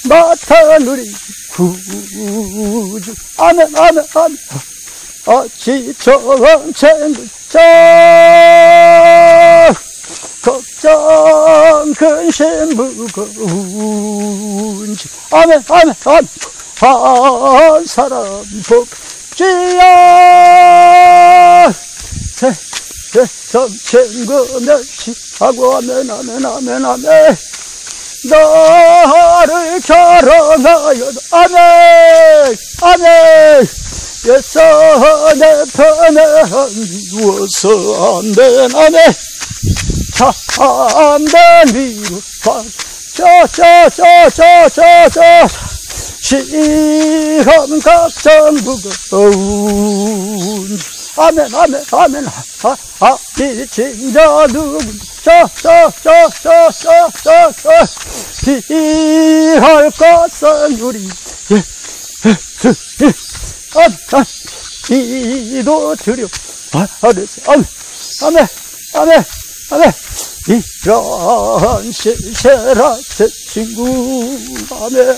마타누리 구주 아멘 아멘 아멘 지처럼 챙겨 걱정 근심 무거운지 아멘 아멘 아멘 한 사람 복지야 세상 챙겨 멸시하고 아멘 아멘 아멘 아멘 나를 결혼하여도 아멘 아멘 예수 내 편에 미워서 아멘 아멘 참된 미루파 시험 걱정 무거운 아멘 아멘 아멘 미친 자 누군 비할 것은 우리 이도 드려 아멘 아멘 아멘 아멘 이런 실세라 제 친구 아멘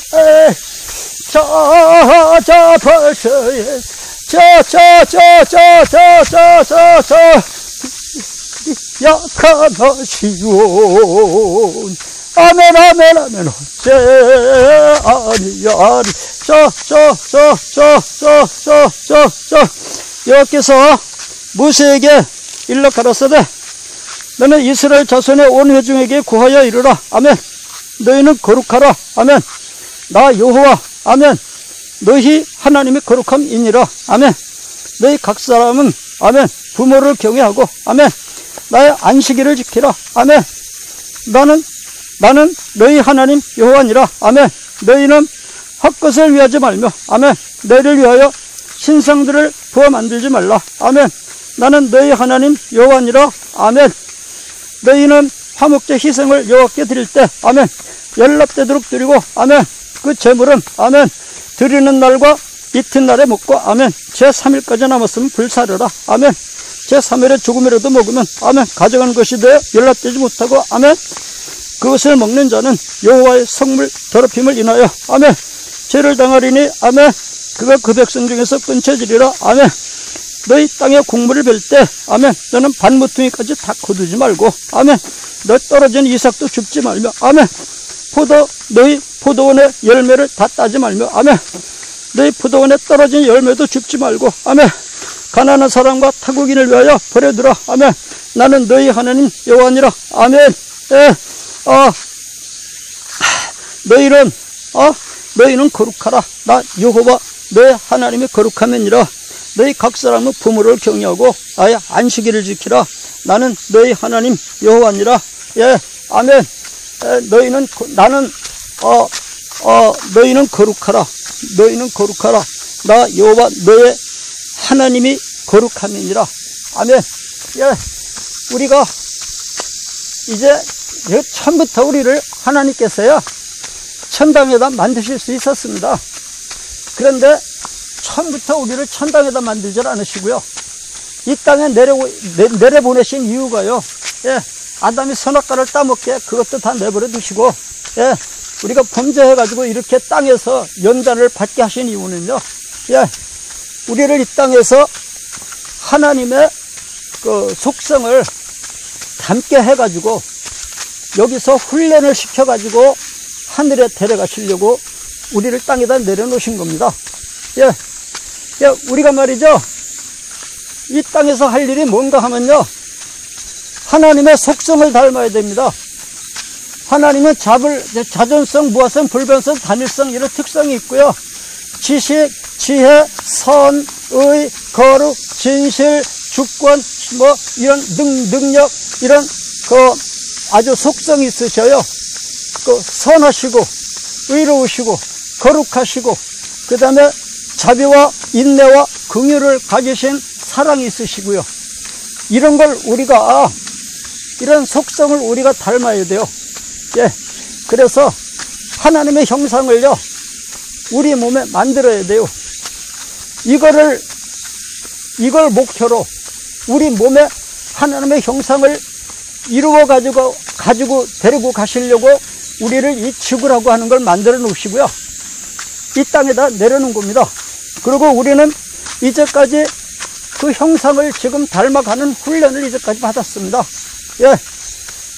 자자 벌써에 약한 시온 아멘 아멘 아멘 어째 아니야 여호와께서 모세에게 일러 가라사대 너는 이스라엘 자손의 온 회중에게 구하여 이르라 아멘 너희는 거룩하라 아멘 나 여호와 아멘 너희 하나님의 거룩함이니라 아멘 너희 각 사람은 아멘 부모를 경외하고 아멘 나의 안식일을 지키라 아멘 나는 너희 하나님 여호와니라 아멘 너희는 헛것을 위하지 말며 아멘 너희를 위하여 신상들을 부어 만들지 말라 아멘 나는 너희 하나님 여호와니라 아멘 너희는 화목제 희생을 여호와께 드릴 때 아멘 연락되도록 드리고 아멘 그 제물은 아멘 드리는 날과 이튿날에 먹고 아멘 제3일까지 남았으면 불사르라 아멘 제3일에 조금이라도 먹으면 아멘 가져가는 것이 되어 연락되지 못하고 아멘 그것을 먹는 자는 여호와의 성물 더럽힘을 인하여 아멘 죄를 당하리니 아멘 그가 그 백성 중에서 끊쳐지리라 아멘 너희 땅에 곡물을 벨 때 아멘 너는 반모퉁이까지 다 거두지 말고 아멘 너 떨어진 이삭도 줍지 말며 아멘 너희 포도원의 열매를 다 따지 말며 아멘 너희 포도원에 떨어진 열매도 줍지 말고 아멘 가난한 사람과 타국인을 위하여 버려두라 아멘 나는 너희 하나님 여호와니라 아멘 너희는 거룩하라 나 여호와 너희 하나님의 거룩함이니라 너희 각 사람은 부모를 경외하고 아예 안식일을 지키라 나는 너희 하나님 여호와니라 예 아멘 너희는 거룩하라 나 여호와 너의 하나님이 거룩함이니라 아멘 예 우리가 이제 처음부터 우리를 하나님께서요 천당에다 만드실 수 있었습니다. 그런데 처음부터 우리를 천당에다 만들지 않으시고요 이 땅에 내려보내신 이유가요 예 아담이 선악과를 따먹게 그것도 다 내버려 두시고 예 우리가 범죄해가지고 이렇게 땅에서 연단을 받게 하신 이유는요 예 우리를 이 땅에서 하나님의 그 속성을 담게 해가지고 여기서 훈련을 시켜가지고 하늘에 데려가시려고 우리를 땅에다 내려놓으신 겁니다. 예, 우리가 말이죠 이 땅에서 할 일이 뭔가 하면요 하나님의 속성을 닮아야 됩니다. 하나님은 자존성, 무화성, 불변성, 단일성 이런 특성이 있고요 지식, 지혜, 선, 의, 거룩, 진실, 주권 뭐 이런 능력 이런 아주 속성이 있으셔요. 선하시고 의로우시고 거룩하시고 그 다음에 자비와 인내와 긍휼을 가지신 사랑이 있으시고요 이런 걸 우리가, 이런 속성을 우리가 닮아야 돼요. 예. 그래서 하나님의 형상을요, 우리 몸에 만들어야 돼요. 이걸 목표로 우리 몸에 하나님의 형상을 이루어 가지고 데리고 가시려고 우리를 이 지구라고 하는 걸 만들어 놓으시고요. 이 땅에다 내려놓은 겁니다. 그리고 우리는 이제까지 그 형상을 지금 닮아가는 훈련을 이제까지 받았습니다. 예.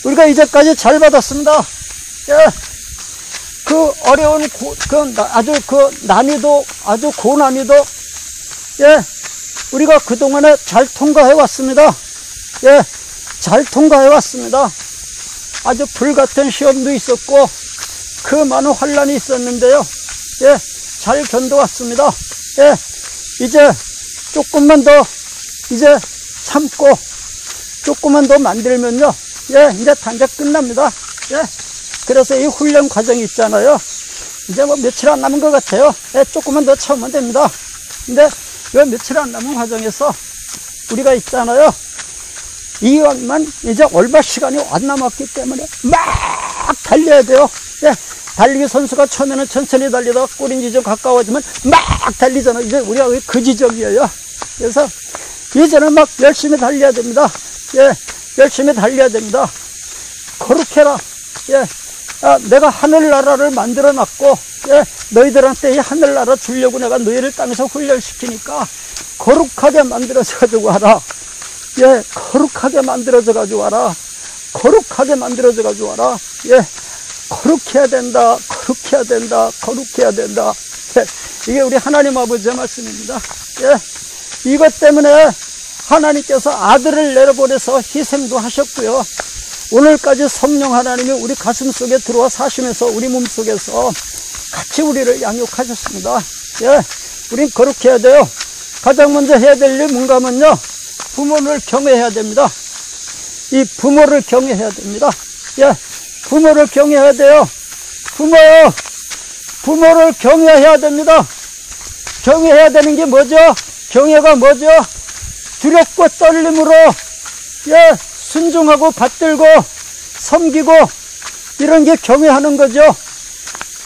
우리가 이제까지 잘 받았습니다. 예. 그 어려운, 난이도, 아주 고난이도, 예. 우리가 그동안에 잘 통과해 왔습니다. 예. 잘 통과해 왔습니다. 아주 불같은 시험도 있었고, 그 많은 환란이 있었는데요. 예. 잘 견뎌왔습니다. 예. 이제 조금만 더, 이제 참고, 조금만 더 만들면요. 예. 이제 단계 끝납니다. 예. 그래서 이 훈련 과정이 있잖아요. 이제 뭐 며칠 안 남은 것 같아요. 예. 조금만 더 참으면 됩니다. 근데 이 며칠 안 남은 과정에서 우리가 있잖아요. 이왕만 이제 얼마 시간이 안 남았기 때문에 막 달려야 돼요. 예. 달리기 선수가 처음에는 천천히 달리다가 꼬린 지점 가까워지면 막 달리잖아요. 이제 우리가 그 지점이에요. 그래서 이제는 막 열심히 달려야 됩니다. 예. 열심히 달려야 됩니다. 거룩해라. 예. 내가 하늘나라를 만들어 놨고, 예. 너희들한테 이 하늘나라 주려고 내가 너희를 땅에서 훈련시키니까 거룩하게 만들어져 가지고 와라. 예. 거룩하게 만들어져 가지고 와라. 거룩하게 만들어져 가지고 와라. 예. 거룩해야 된다. 거룩해야 된다. 거룩해야 된다. 예. 이게 우리 하나님 아버지의 말씀입니다. 예. 이것 때문에 하나님께서 아들을 내려보내서 희생도 하셨고요. 오늘까지 성령 하나님이 우리 가슴 속에 들어와 사시면서 우리 몸 속에서 같이 우리를 양육하셨습니다. 예. 우린 거룩해야 돼요. 가장 먼저 해야 될 일이 뭔가 하면요. 부모를 경외해야 됩니다. 이 부모를 경외해야 됩니다. 예. 부모를 경외해야 돼요. 부모요. 부모를 경외해야 됩니다. 경외해야 되는 게 뭐죠? 경외가 뭐죠? 두렵고 떨림으로, 예, 순종하고 받들고 섬기고 이런 게 경외하는 거죠.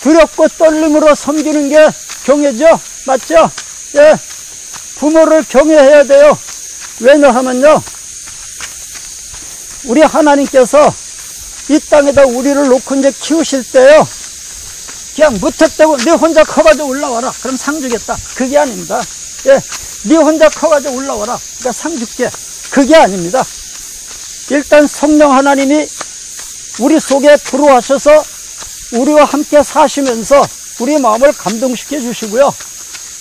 두렵고 떨림으로 섬기는 게 경외죠. 맞죠? 예. 부모를 경외해야 돼요. 왜냐하면요, 우리 하나님께서 이 땅에다 우리를 놓고 이제 키우실 때요, 그냥 무턱대고 네 혼자 커가지고 올라와라. 그럼 상 주겠다. 그게 아닙니다. 예. 네 혼자 커가지고 올라와라. 그러니까 상 줄게. 그게 아닙니다. 일단 성령 하나님이 우리 속에 들어와셔서 우리와 함께 사시면서 우리 마음을 감동시켜 주시고요.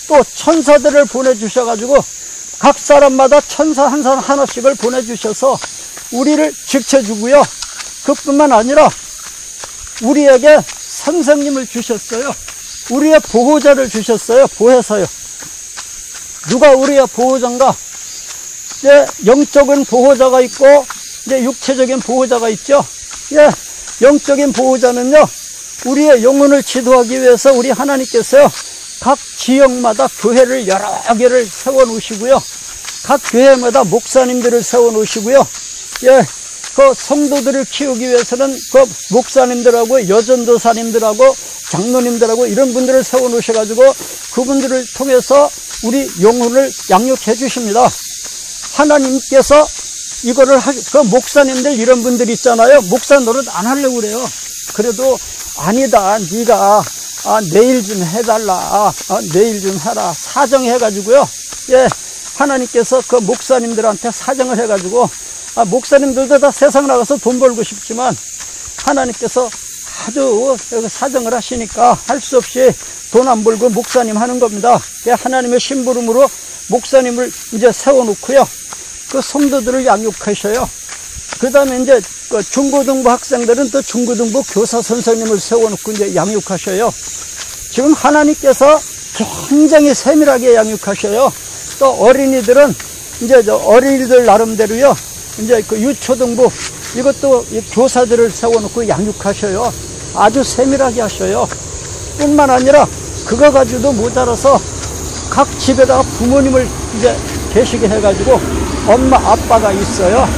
또 천사들을 보내주셔가지고 각 사람마다 천사 한 사람 하나씩을 보내주셔서 우리를 지켜주고요. 그뿐만 아니라 우리에게 선생님을 주셨어요. 우리의 보호자를 주셨어요. 보혜사요. 누가 우리의 보호자인가? 이제 영적인 보호자가 있고 이제 육체적인 보호자가 있죠. 예, 영적인 보호자는요, 우리의 영혼을 지도하기 위해서 우리 하나님께서요, 각 지역마다 교회를 여러 개를 세워 놓으시고요. 각 교회마다 목사님들을 세워 놓으시고요. 예, 그 성도들을 키우기 위해서는 그 목사님들하고 여전도사님들하고 장로님들하고 이런 분들을 세워 놓으셔가지고 그분들을 통해서 우리 영혼을 양육해 주십니다. 하나님께서 이거를 그 목사님들 이런 분들 있잖아요. 목사 노릇 안 하려고 그래요. 그래도 아니다. 네가 내일 좀 해달라. 내일 좀 해라. 사정해가지고요. 예, 하나님께서 그 목사님들한테 사정을 해가지고 목사님들도 다 세상 나가서 돈 벌고 싶지만 하나님께서 아주 사정을 하시니까 할 수 없이 돈 안 벌고 목사님 하는 겁니다. 하나님의 심부름으로 목사님을 이제 세워놓고요. 그 성도들을 양육하셔요. 그 다음에 이제 그 중고등부 학생들은 또 중고등부 교사 선생님을 세워놓고 이제 양육하셔요. 지금 하나님께서 굉장히 세밀하게 양육하셔요. 또 어린이들은 이제 어린이들 나름대로요. 이제 그 유초등부 이것도 교사들을 세워놓고 양육하셔요. 아주 세밀하게 하셔요. 뿐만 아니라 그거 가지고도 모자라서 각 집에다가 부모님을 이제 계시게 해가지고 엄마 아빠가 있어요.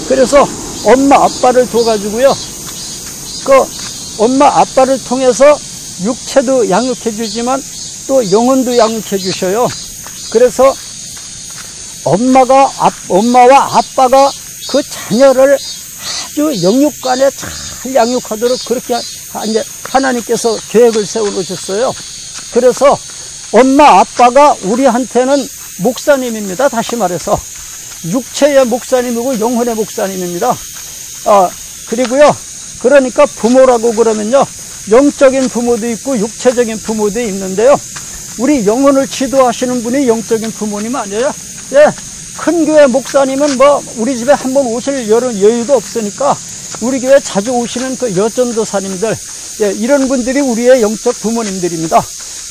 그래서 엄마 아빠를 둬가지고요, 그 엄마 아빠를 통해서 육체도 양육해 주지만 또 영혼도 양육해 주셔요. 그래서 엄마와 아빠가 그 자녀를 아주 영육간에 잘 양육하도록 그렇게 이제 하나님께서 계획을 세워 놓으셨어요. 그래서 엄마 아빠가 우리한테는 목사님입니다. 다시 말해서 육체의 목사님이고 영혼의 목사님입니다. 그리고요, 그러니까 부모라고 그러면요, 영적인 부모도 있고 육체적인 부모도 있는데요, 우리 영혼을 지도하시는 분이 영적인 부모님 아니에요? 예, 큰 교회 목사님은 뭐 우리 집에 한번 오실 여유도 없으니까 우리 교회 자주 오시는 그 여전도사님들, 예, 이런 분들이 우리의 영적 부모님들입니다.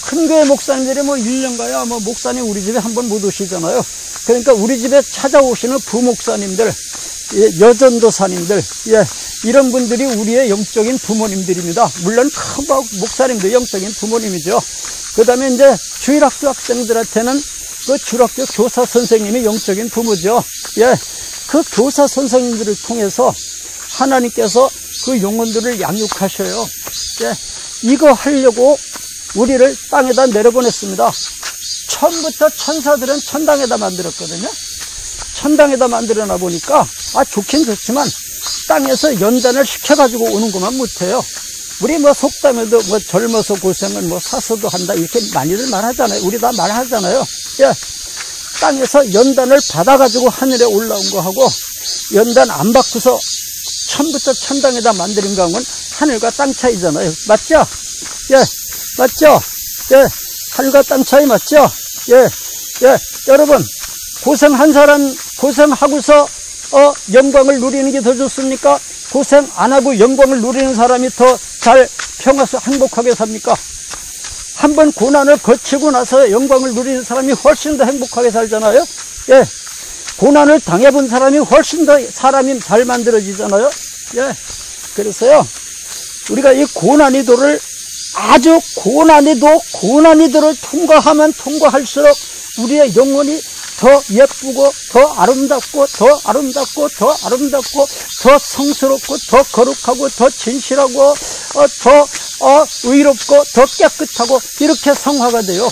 큰 교회 목사님들이 뭐 1년 가야 뭐 목사님 우리 집에 한번 못 오시잖아요. 그러니까 우리 집에 찾아오시는 부목사님들, 예, 여전도사님들, 예, 이런 분들이 우리의 영적인 부모님들입니다. 물론 큰 목사님도 영적인 부모님이죠. 그 다음에 이제 주일학교 학생들한테는 그 주일학교 교사 선생님이 영적인 부모죠. 예, 그 교사 선생님들을 통해서 하나님께서 그 영혼들을 양육하셔요. 예, 이거 하려고 우리를 땅에다 내려보냈습니다. 처음부터 천사들은 천당에다 만들었거든요. 천당에다 만들어놔 보니까 좋긴 좋지만 땅에서 연단을 시켜가지고 오는 것만 못해요. 우리 뭐 속담에도 뭐 젊어서 고생은 뭐 사서도 한다 이렇게 많이들 말하잖아요. 우리 다 말하잖아요. 예, 땅에서 연단을 받아가지고 하늘에 올라온 거하고 연단 안 받고서 처음부터 천당에다 만드는 거하고는 하늘과 땅 차이잖아요. 맞죠? 예, 맞죠? 예, 하늘과 땅 차이 맞죠? 예, 예, 여러분, 고생한 사람, 고생하고서, 영광을 누리는 게 더 좋습니까? 고생 안 하고 영광을 누리는 사람이 더 잘 평화서 행복하게 삽니까? 한번 고난을 거치고 나서 영광을 누리는 사람이 훨씬 더 행복하게 살잖아요? 예. 고난을 당해본 사람이 훨씬 더 사람이 잘 만들어지잖아요? 예. 그래서요, 우리가 이 고난이도를 아주 고난이도를 통과하면 통과할수록 우리의 영혼이 더 예쁘고 더 아름답고 더 아름답고 더 아름답고 더 성스럽고 더 거룩하고 더 진실하고 더 의롭고 더 깨끗하고 이렇게 성화가 돼요.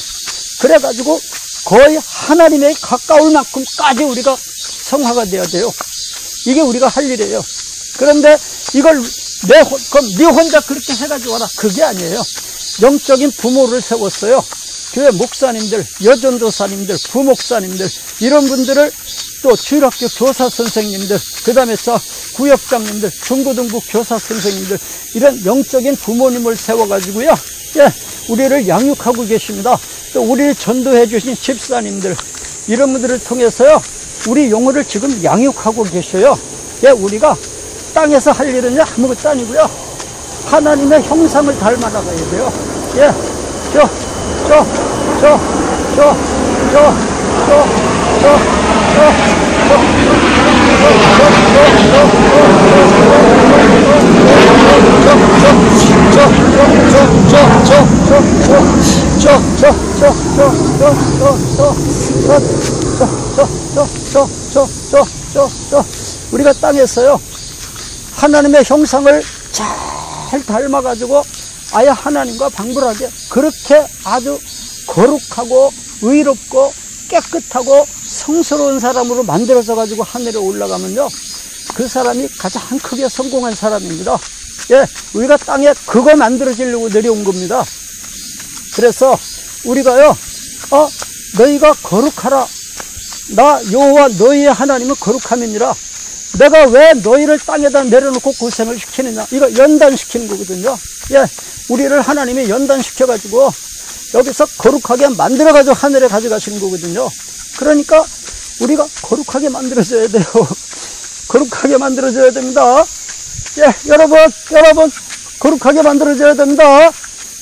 그래가지고 거의 하나님에 가까울 만큼까지 우리가 성화가 돼야 돼요. 이게 우리가 할 일이에요. 그런데 이걸 그럼 네 혼자 그렇게 해가지고 와라, 그게 아니에요. 영적인 부모를 세웠어요. 교회 목사님들, 여전도사님들, 부목사님들, 이런 분들을 또 주일학교 교사 선생님들, 그 다음에 구역장님들, 중고등부 교사 선생님들, 이런 영적인 부모님을 세워가지고요, 예, 우리를 양육하고 계십니다. 또 우리를 전도해 주신 집사님들, 이런 분들을 통해서요, 우리 영혼을 지금 양육하고 계셔요. 예, 우리가 땅에서 할 일은요, 아무것도 아니고요, 하나님의 형상을 닮아 나가야 돼요. 예, 우리가 땅에서요, 하나님의 형상을 잘 닮아가지고 아예 하나님과 방불하게 그렇게 아주 거룩하고 의롭고 깨끗하고 성스러운 사람으로 만들어져 가지고 하늘에 올라가면요, 그 사람이 가장 크게 성공한 사람입니다. 예, 우리가 땅에 그거 만들어지려고 내려온 겁니다. 그래서 우리가요, 너희가 거룩하라. 나 여호와 너희의 하나님은 거룩함이니라. 내가 왜 너희를 땅에다 내려놓고 고생을 시키느냐, 이거 연단시키는 거거든요. 예, 우리를 하나님이 연단시켜가지고 여기서 거룩하게 만들어가지고 하늘에 가져가시는 거거든요. 그러니까 우리가 거룩하게 만들어져야 돼요. 거룩하게 만들어져야 됩니다. 예, 여러분, 거룩하게 만들어져야 됩니다.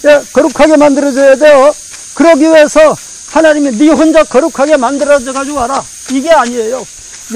예, 거룩하게 만들어져야 돼요. 그러기 위해서 하나님이 네 혼자 거룩하게 만들어가지고 와라. 이게 아니에요.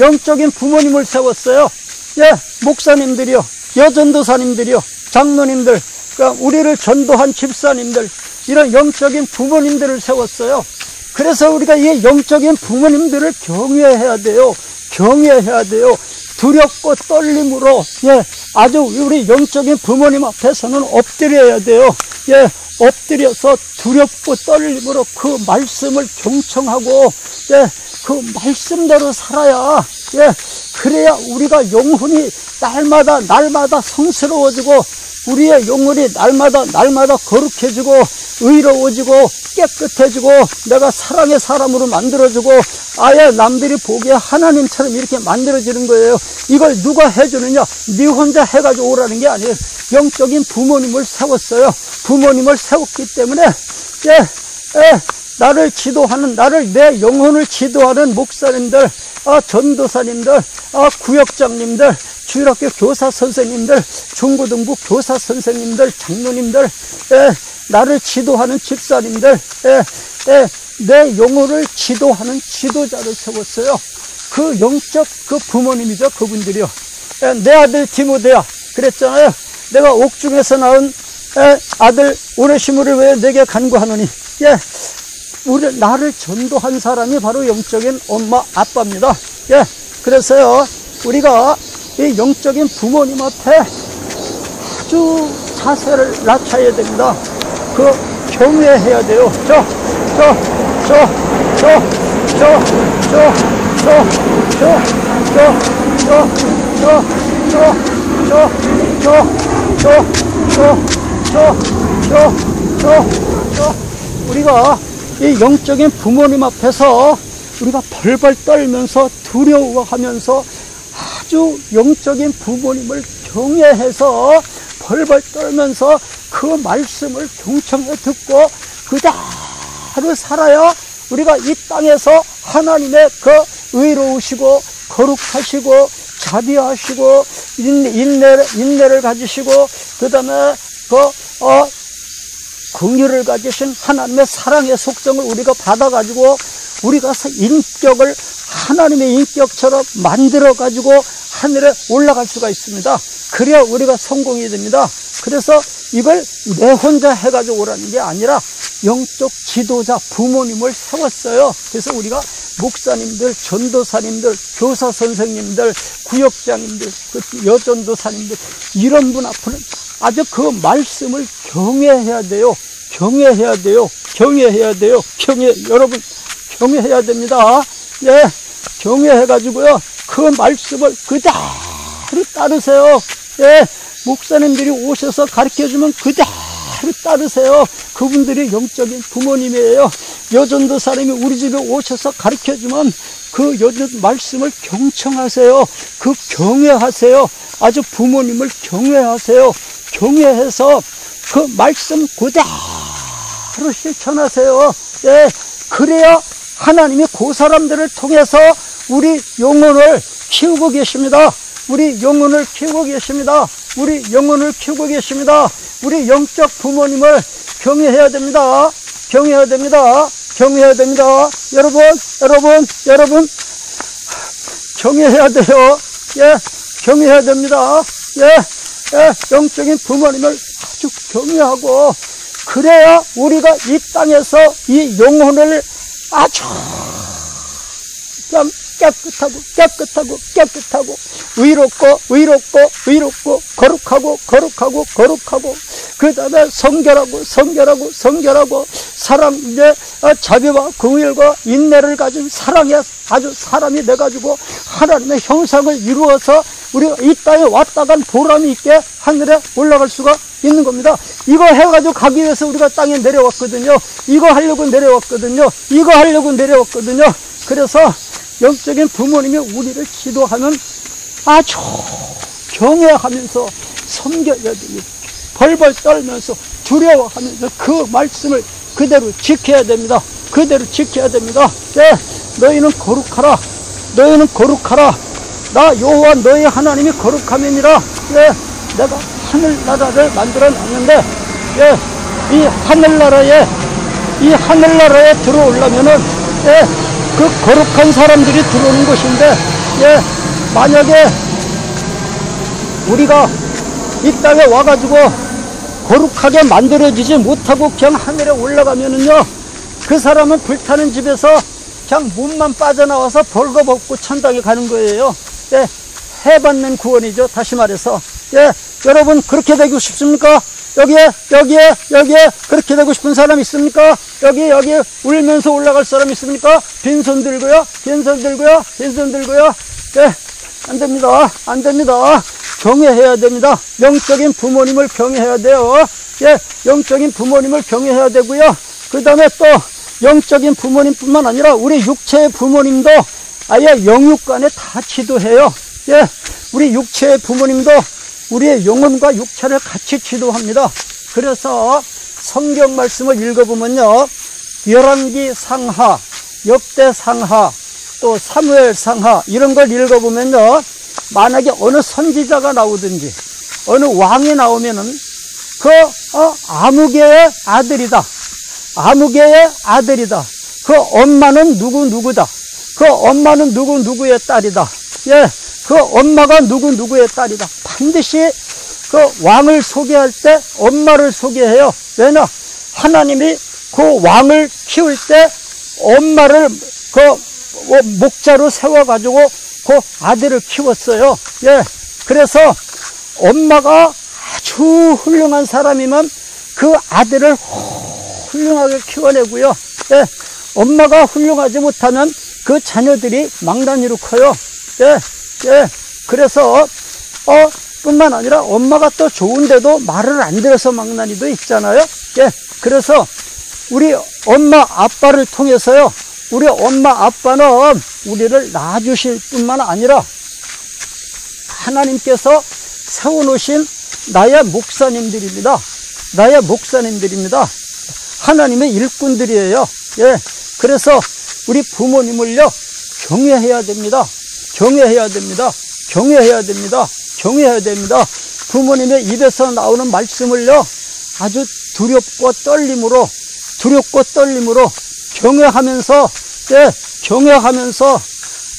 영적인 부모님을 세웠어요. 예, 목사님들이요, 여전도사님들이요, 장로님들, 그러니까 우리를 전도한 집사님들, 이런 영적인 부모님들을 세웠어요. 그래서 우리가 이 영적인 부모님들을 경외해야 돼요. 경외해야 돼요. 두렵고 떨림으로, 예, 아주 우리 영적인 부모님 앞에서는 엎드려야 돼요. 예, 엎드려서 두렵고 떨림으로 그 말씀을 경청하고, 예, 그 말씀대로 살아야, 예, 그래야 우리가 영혼이 날마다 성스러워지고, 우리의 영혼이 날마다 거룩해지고, 의로워지고, 깨끗해지고, 내가 사랑의 사람으로 만들어지고, 아예 남들이 보기에 하나님처럼 이렇게 만들어지는 거예요. 이걸 누가 해주느냐? 네 혼자 해가지고 오라는 게 아니에요. 영적인 부모님을 세웠어요. 부모님을 세웠기 때문에, 나를 지도하는, 내 영혼을 지도하는 목사님들, 전도사님들, 구역장님들, 주일학교 교사 선생님들, 중고등부 교사 선생님들, 장로님들, 나를 지도하는 집사님들, 내 영혼을 지도하는 지도자를 세웠어요. 그 영적 그 부모님이죠. 그분들이요. 내 아들 디모데야 그랬잖아요. 내가 옥중에서 낳은 아들 오네시모를 왜 내게 간구하노니. 예, 나를 전도한 사람이 바로 영적인 엄마 아빠입니다. 예, 그래서요 우리가 이 영적인 부모님 앞에 아주 자세를 낮춰야 됩니다. 그 경외해야 돼요. 우리가 이 영적인 부모님 앞에서 우리가 벌벌 떨면서 두려워하면서 아주 영적인 부모님을 경외해서 벌벌 떨면서 그 말씀을 경청해 듣고 그대로 살아야 우리가 이 땅에서 하나님의 그 의로우시고 거룩하시고 자비하시고 인내를 가지시고 그 다음에 긍휼을 가지신 하나님의 사랑의 속성을 우리가 받아가지고 우리가 인격을 하나님의 인격처럼 만들어가지고 하늘에 올라갈 수가 있습니다. 그래야 우리가 성공이 됩니다. 그래서 이걸 내 혼자 해가지고 오라는 게 아니라 영적 지도자 부모님을 세웠어요. 그래서 우리가 목사님들, 전도사님들, 교사 선생님들, 구역장님들, 여전도사님들 이런 분 앞에는 아주 그 말씀을 경외해야 돼요. 경외해야 돼요. 경외해야 돼요. 여러분 경외해야 됩니다. 예, 경외해가지고요 그 말씀을 그대로 따르세요. 예, 목사님들이 오셔서 가르쳐주면 그대로 따르세요. 그분들이 영적인 부모님이에요. 여전도사님이 우리 집에 오셔서 가르쳐주면 그 여전 말씀을 경청하세요. 그 경외하세요. 아주 부모님을 경외하세요. 경외해서 그 말씀 그대로 실천하세요. 예, 그래야 하나님이 그 사람들을 통해서 우리 영혼을 키우고 계십니다. 우리 영혼을 키우고 계십니다. 우리 영혼을 키우고 계십니다. 우리 영적 부모님을 경외해야 됩니다. 경외해야 됩니다. 경외해야 됩니다. 여러분 경외해야 돼요. 예, 경외해야 됩니다. 영적인 부모님을 아주 경외하고 그래야 우리가 이 땅에서 이 영혼을 아주 깨끗하고 의롭고 거룩하고 그 다음에 성결하고 사랑 이제 자비와 긍휼과 인내를 가진 사랑의 아주 사람이 돼가지고 하나님의 형상을 이루어서 우리가 이 땅에 왔다 간 보람이 있게 하늘에 올라갈 수가 있는 겁니다. 이거 해가지고 가기 위해서 우리가 땅에 내려왔거든요. 이거 하려고 내려왔거든요. 그래서 영적인 부모님이 우리를 지도하는 아주 경외하면서 섬겨야 됩니다. 벌벌 떨면서 두려워하면서 그 말씀을 그대로 지켜야 됩니다. 네, 너희는 거룩하라. 나 여호와 너희 하나님이 거룩함이니라. 네, 내가 하늘나라를 만들어 놨는데, 이 이 하늘나라에 들어오려면은, 예, 그 거룩한 사람들이 들어오는 것인데, 예, 만약에 우리가 이 땅에 와가지고 거룩하게 만들어지지 못하고 그냥 하늘에 올라가면은요, 그 사람은 불타는 집에서 그냥 몸만 빠져나와서 벌거벗고 천당에 가는 거예요. 예, 해받는 구원이죠. 다시 말해서. 예, 여러분 그렇게 되고 싶습니까? 여기에 그렇게 되고 싶은 사람 있습니까? 여기 울면서 올라갈 사람 있습니까? 빈손 들고요. 예, 안 됩니다. 안 됩니다. 경외해야 됩니다. 영적인 부모님을 경외해야 돼요. 예, 영적인 부모님을 경외해야 되고요. 그 다음에 또 영적인 부모님뿐만 아니라 우리 육체의 부모님도 아예 영육간에 다 지도해요. 예, 우리 육체의 부모님도 우리의 영혼과 육체를 같이 지도합니다. 그래서 성경 말씀을 읽어보면요, 열왕기 상하, 역대 상하, 또 사무엘 상하 이런 걸 읽어보면요, 만약에 어느 선지자가 나오든지 어느 왕이 나오면은 그 아무개의 아들이다, 아무개의 아들이다, 그 엄마는 누구다, 그 엄마는 누구의 딸이다, 예, 그 엄마가 누구의 딸이다. 반드시 그 왕을 소개할 때 엄마를 소개해요. 왜냐? 하나님이 그 왕을 키울 때 엄마를 그 목자로 세워가지고 그 아들을 키웠어요. 예, 그래서 엄마가 아주 훌륭한 사람이면 그 아들을 훌륭하게 키워내고요. 예, 엄마가 훌륭하지 못하면 그 자녀들이 망나니로 커요. 예, 예, 그래서 뿐만 아니라 엄마가 또 좋은데도 말을 안 들어서 망나니도 있잖아요. 예, 그래서 우리 엄마 아빠를 통해서요, 우리 엄마 아빠는 우리를 낳아주실 뿐만 아니라 하나님께서 세워놓으신 나의 목사님들입니다. 나의 목사님들입니다. 하나님의 일꾼들이에요. 예, 그래서 우리 부모님을요 경외해야 됩니다. 경외해야 됩니다. 경외해야 됩니다. 경외해야 됩니다. 부모님의 입에서 나오는 말씀을요 아주 두렵고 떨림으로 경외하면서, 예, 경외하면서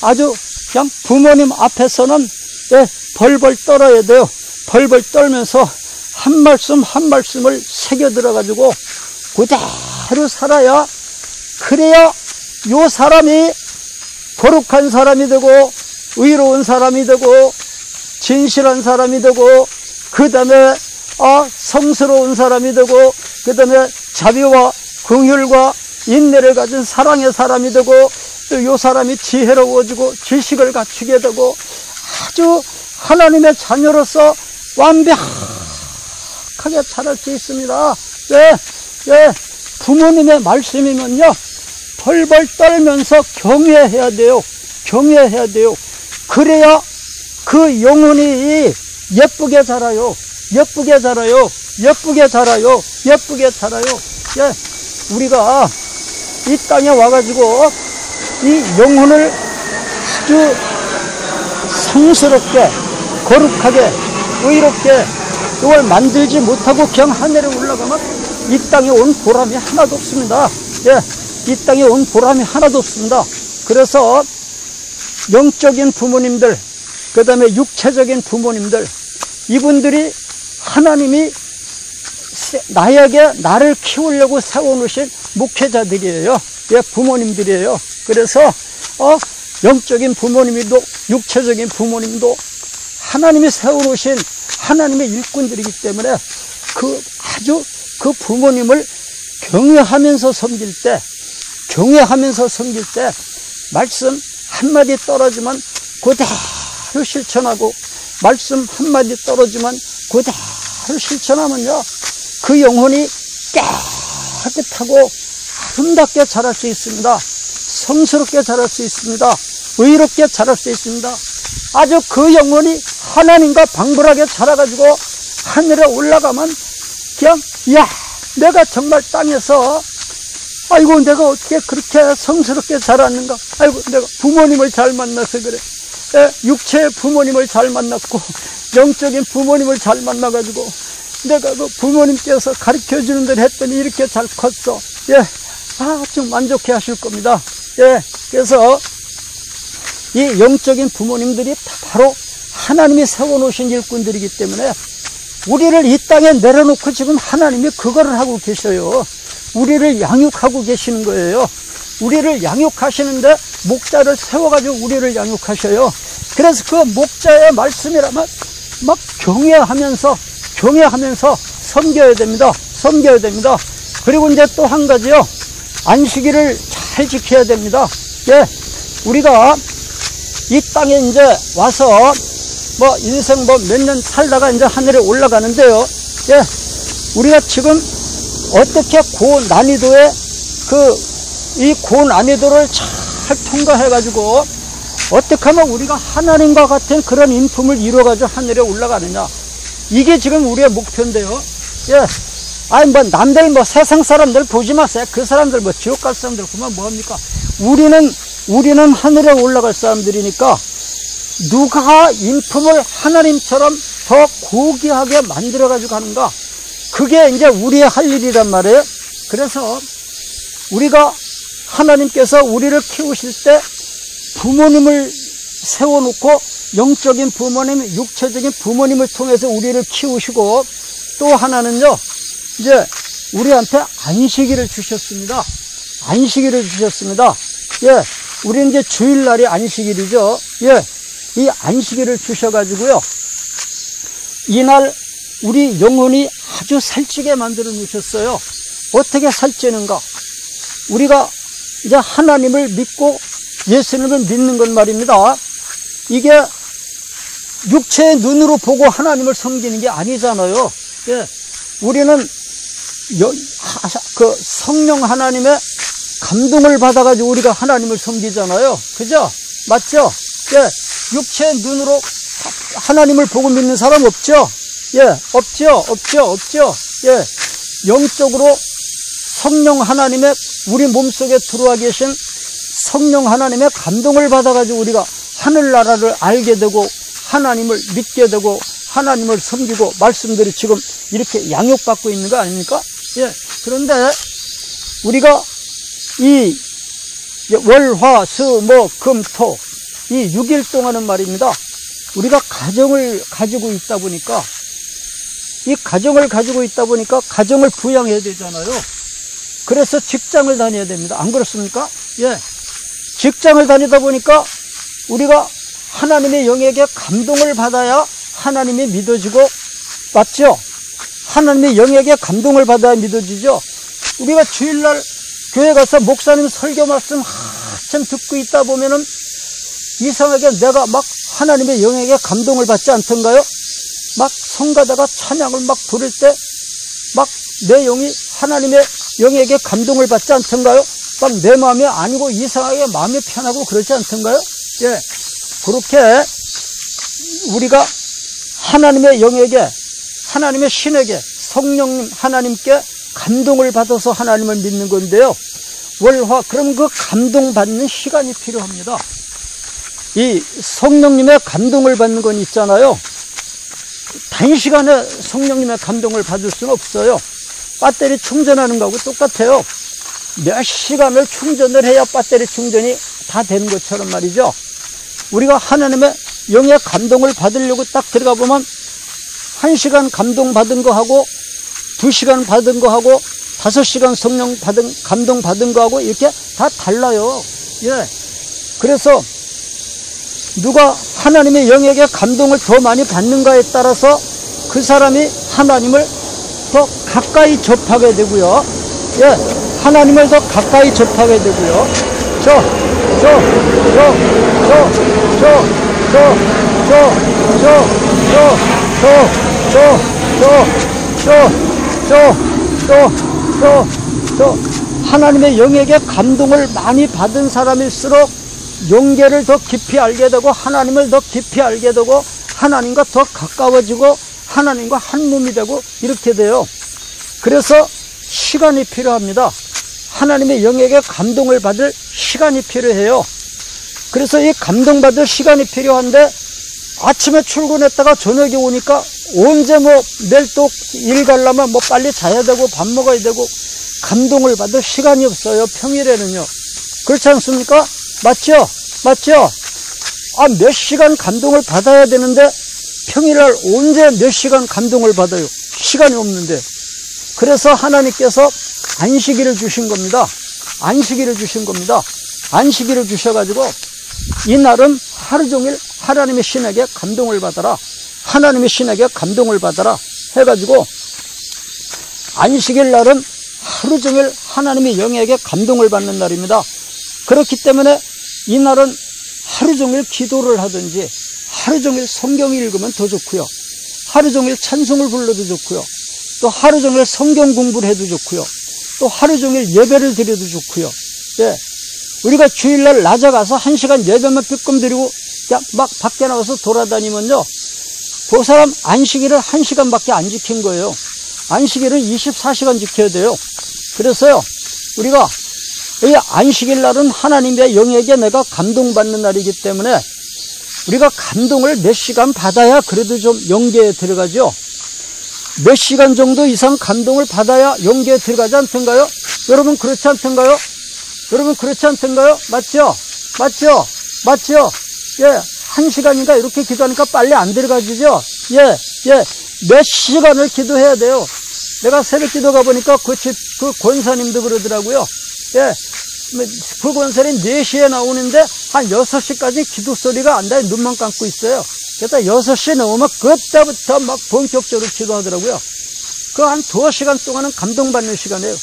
아주 그냥 부모님 앞에서는, 예, 벌벌 떨어야 돼요. 벌벌 떨면서 한 말씀 한 말씀을 새겨 들어가지고 그대로 살아야, 그래야 요 사람이 거룩한 사람이 되고 의로운 사람이 되고 진실한 사람이 되고 그 다음에 성스러운 사람이 되고 그 다음에 자비와 긍휼과 인내를 가진 사랑의 사람이 되고 또 요 사람이 지혜로워지고 지식을 갖추게 되고 아주 하나님의 자녀로서 완벽하게 자랄 수 있습니다. 예, 예, 부모님의 말씀이면요 벌벌 떨면서 경외해야 돼요. 경외해야 돼요. 그래야 그 영혼이 예쁘게 자라요. 예쁘게 자라요. 예쁘게 자라요. 예쁘게 자라요. 예, 우리가 이 땅에 와가지고 이 영혼을 아주 성스럽게 거룩하게 의롭게 이걸 만들지 못하고 그냥 하늘에 올라가면 이 땅에 온 보람이 하나도 없습니다. 예, 이 땅에 온 보람이 하나도 없습니다. 그래서 영적인 부모님들, 그 다음에 육체적인 부모님들, 이분들이 하나님이 나를 키우려고 세워놓으신 목회자들이에요. 예, 부모님들이에요. 그래서 영적인 부모님도 육체적인 부모님도 하나님이 세워놓으신 하나님의 일꾼들이기 때문에 그 부모님을 경외하면서 섬길 때 말씀 한마디 떨어지면 그대로 실천하고, 말씀 한마디 떨어지면 그대로 실천하면요 그 영혼이 깨끗하고 아름답게 자랄 수 있습니다. 성스럽게 자랄 수 있습니다. 의롭게 자랄 수 있습니다. 아주 그 영혼이 하나님과 방불하게 자라가지고 하늘에 올라가면 그냥, 이야, 내가 정말 땅에서 아이고 내가 어떻게 그렇게 성스럽게 자랐는가, 아이고 내가 부모님을 잘 만나서 그래, 육체의 부모님을 잘 만났고 영적인 부모님을 잘 만나가지고 내가 그 부모님께서 가르쳐주는 대로 했더니 이렇게 잘 컸어. 예, 아주 만족해 하실 겁니다. 예, 그래서 이 영적인 부모님들이 바로 하나님이 세워놓으신 일꾼들이기 때문에 우리를 이 땅에 내려놓고 지금 하나님이 그거를 하고 계셔요. 우리를 양육하고 계시는 거예요. 우리를 양육하시는데 목자를 세워가지고 우리를 양육하셔요. 그래서 그 목자의 말씀이라면 막 경외하면서 섬겨야 됩니다. 섬겨야 됩니다. 그리고 이제 또 한 가지요. 안식일을 잘 지켜야 됩니다. 예, 우리가 이 땅에 이제 와서 뭐 인생 뭐 몇 년 살다가 이제 하늘에 올라가는데요. 예, 우리가 지금 어떻게 고난이도의 이 고난이도를 잘 통과해가지고 어떻게 하면 우리가 하나님과 같은 그런 인품을 이루어가지고 하늘에 올라가느냐. 이게 지금 우리의 목표인데요. 예. 아니, 뭐, 남들 뭐 세상 사람들 보지 마세요. 그 사람들 뭐 지옥 갈 사람들 보면 뭐합니까? 우리는 하늘에 올라갈 사람들이니까 누가 인품을 하나님처럼 더 고귀하게 만들어가지고 하는가. 그게 이제 우리의 할 일이란 말이에요. 그래서 우리가 하나님께서 우리를 키우실 때 부모님을 세워놓고 영적인 부모님, 육체적인 부모님을 통해서 우리를 키우시고 또 하나는요, 이제 우리한테 안식일을 주셨습니다. 안식일을 주셨습니다. 예, 우리 이제 주일날이 안식일이죠. 예, 이 안식일을 주셔가지고요, 이날 우리 영혼이 아주 살찌게 만들어 놓으셨어요. 어떻게 살찌는가? 우리가 이제 하나님을 믿고 예수님을 믿는 건 말입니다. 이게 육체의 눈으로 보고 하나님을 섬기는 게 아니잖아요. 예, 우리는 그 성령 하나님의 감동을 받아가지고 우리가 하나님을 섬기잖아요. 그죠? 맞죠? 예, 육체의 눈으로 하나님을 보고 믿는 사람 없죠? 예, 없죠? 예, 영적으로 성령 하나님의 우리 몸속에 들어와 계신 성령 하나님의 감동을 받아가지고 우리가 하늘나라를 알게 되고 하나님을 믿게 되고 하나님을 섬기고 말씀들이 지금 이렇게 양육받고 있는 거 아닙니까? 예. 그런데 우리가 이 월, 화, 수, 목, 금, 토 이 6일 동안은 말입니다. 우리가 가정을 가지고 있다 보니까 가정을 부양해야 되잖아요. 그래서 직장을 다녀야 됩니다. 안 그렇습니까? 예. 직장을 다니다 보니까 우리가 하나님의 영에게 감동을 받아야 하나님이 믿어지고, 맞죠? 하나님의 영에게 감동을 받아야 믿어지죠? 우리가 주일날 교회 가서 목사님 설교 말씀 한참 듣고 있다 보면은 이상하게 내가 막 하나님의 영에게 감동을 받지 않던가요? 막 성가다가 찬양을 막 부를 때 막 내 영이 하나님의 영에게 감동을 받지 않던가요? 막 내 마음이 아니고 이상하게 마음이 편하고 그렇지 않던가요? 예. 그렇게 우리가 하나님의 영에게, 하나님의 신에게, 성령 하나님께 감동을 받아서 하나님을 믿는 건데요. 월화, 그럼 그 감동받는 시간이 필요합니다. 이 성령님의 감동을 받는 건 있잖아요. 단시간에 성령님의 감동을 받을 수는 없어요. 배터리 충전하는 거하고 똑같아요. 몇 시간을 충전을 해야 배터리 충전이 다 되는 것처럼 말이죠. 우리가 하나님의 영의 감동을 받으려고 딱 들어가 보면 1시간 감동 받은 거 하고 2시간 받은 거 하고 5시간 성령 감동 받은 거 하고 이렇게 다 달라요. 예. 그래서 누가 하나님의 영에게 감동을 더 많이 받는가에 따라서 그 사람이 하나님을 더 가까이 접하게 되고요. 예. 하나님을 더 가까이 접하게 되고요. 하나님의 영에게 감동을 많이 받은 사람일수록 영계를 더 깊이 알게 되고 하나님을 더 깊이 알게 되고 하나님과 더 가까워지고 하나님과 한 몸이 되고 이렇게 돼요. 그래서 시간이 필요합니다. 하나님의 영에게 감동을 받을 시간이 필요해요. 그래서 이 감동받을 시간이 필요한데 아침에 출근했다가 저녁에 오니까 언제 뭐 내일 또 일 가려면 뭐 빨리 자야 되고 밥 먹어야 되고 감동을 받을 시간이 없어요. 평일에는요. 그렇지 않습니까? 맞죠? 맞죠? 몇 시간 감동을 받아야 되는데 평일날 언제 몇 시간 감동을 받아요? 시간이 없는데. 그래서 하나님께서 안식일을 주신 겁니다. 안식일을 주신 겁니다. 안식일을 주셔가지고 이날은 하루 종일 하나님의 신에게 감동을 받아라. 하나님의 신에게 감동을 받아라 해가지고 안식일 날은 하루 종일 하나님의 영에게 감동을 받는 날입니다. 그렇기 때문에 이날은 하루 종일 기도를 하든지 하루 종일 성경을 읽으면 더 좋고요. 하루 종일 찬송을 불러도 좋고요. 또 하루 종일 성경 공부를 해도 좋고요. 또 하루 종일 예배를 드려도 좋고요. 예. 우리가 주일날 낮에 가서 1시간 예배만 삐끔 드리고 그냥 막 밖에 나가서 돌아다니면요. 그 사람 안식일을 1시간밖에 안 지킨 거예요. 안식일은 24시간 지켜야 돼요. 그래서요. 우리가 이 안식일 날은 하나님의 영에게 내가 감동받는 날이기 때문에 우리가 감동을 몇 시간 받아야 그래도 좀 영계에 들어가죠. 몇 시간 정도 이상 감동을 받아야 영계에 들어가지 않던가요? 여러분 그렇지 않던가요? 여러분 그렇지 않던가요? 맞죠? 맞죠? 맞죠? 예, 1시간인가 이렇게 기도하니까 빨리 안 들어가지죠? 예, 예, 몇 시간을 기도해야 돼요. 내가 새벽 기도 가보니까 그 권사님도 그러더라고요. 예, 그 권사님 4시에 나오는데 한 6시까지 기도 소리가 안 나요. 눈만 감고 있어요. 그러다 6시 넘으면 그때부터 막 본격적으로 기도하더라고요. 그 한 2시간 동안은 감동받는 시간이에요.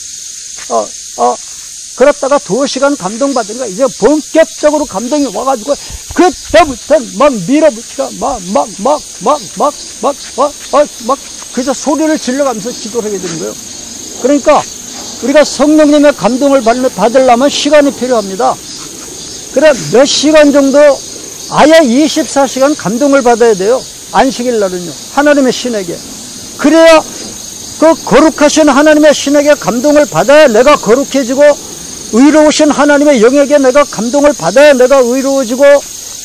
그랬다가 2시간 감동받으니까 이제 본격적으로 감동이 와가지고 그때부터 막 밀어붙이가 막 그저 소리를 질러가면서 기도를 하게 되는 거예요. 그러니까 우리가 성령님의 감동을 받으려면 시간이 필요합니다. 그래 몇 시간 정도 아예 24시간 감동을 받아야 돼요. 안식일 날은요. 하나님의 신에게. 그래야 그 거룩하신 하나님의 신에게 감동을 받아야 내가 거룩해지고 의로우신 하나님의 영에게 내가 감동을 받아야 내가 의로워지고